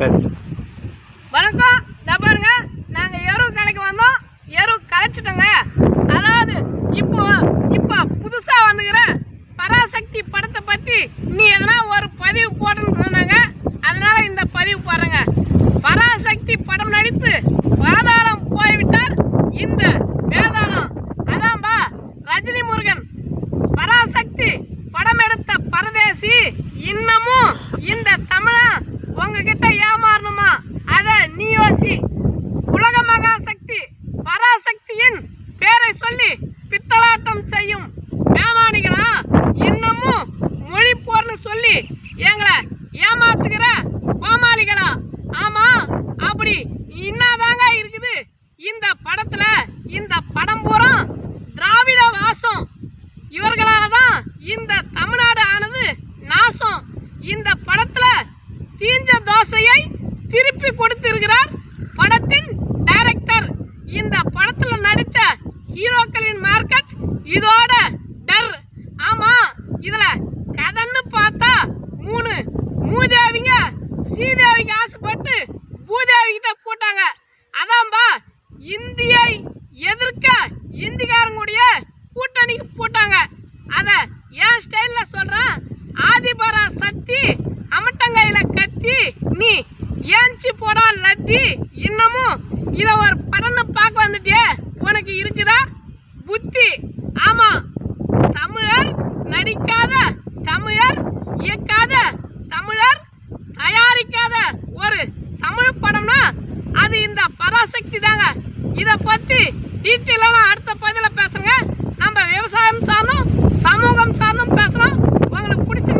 வணக்கம். பாருங்க, நாங்க எரு கலைக்கு வந்தோம். எரு கலைச்சிட்டோங்க. அதாவது இப்போ புதுசா வந்துக்கிற பராசக்தி படத்தை பத்தி நீ எதனா ஒரு பதிவு போடணும்னு சொன்னாங்க. அதனால இந்த பதிவு போடுறேங்க. பராசக்தி படம் நடித்து பாதாளம் போய்விட்டார் இந்த வேதாளம். அதான்பா ரஜினி முருகன். பராசக்தி படம் எடுத்த பரதேசி இன்னமும் இந்த தமிழன் உங்ககிட்ட ஏமாறணுமா? அத நீ யோசி. உலக மகாசக்தி பராசக்தியின் பேரை சொல்லி பித்தலாட்டம் செய்யும் ஏமானிகளா இன்னமும் மொழி போர்னு சொல்லி எங்களை ஏமாத்துகிற கோமாளிகளா? ஆமா, அப்படி என்னதாங்க இருக்குது இந்த படத்துல? இந்த படம் பூரா திராவிட வாசம். இவர்களால தான் இந்த தமிழ்நாடு ஆனது நாசம். இந்த படத்துல தீஞ்ச தோசையை திருப்பி கொடுத்திருக்கிறார் படத்தின் டைரக்டர். இந்த படத்துல நடிச்ச ஹீரோக்களின் மார்க்கெட் இதோட டர். ஆமா, இதுல கதைன்னு பார்த்தா 3 மூதேவிங்க சீதேவிக்கு ஆசைப்பட்டு பூதேவி கிட்ட போட்டாங்க. அதான்பா இந்தியை எதிர்க்க இந்திக்காரங்களுடைய கூட்டணிக்கு போட்டாங்க. அத என் ஸ்டைல்ல சொல்றேன். ஆதிபரா சக்தி அமட்டங்கையில கத்தி நீ ஏஞ்சி போடா லத்தி. இன்னமும் இத ஒரு படம்னு பார்க்க வந்துட்டே உனக்கு இருக்குதா புத்தி? ஆமா, தமிழர் நடிக்காத, தமிழர் இயக்காத, தமிழர் தயாரிக்காத ஒரு தமிழ் படம்னா அது இந்த பராசக்தி தாங்க. இத பத்தி டீட்டெயிலாக அடுத்த பதில பேசுறேங்க. நம்ம விவசாயம் சார்ந்தும் சமூகம் சார்ந்தும் பேசுறோம். உங்களுக்கு பிடிச்ச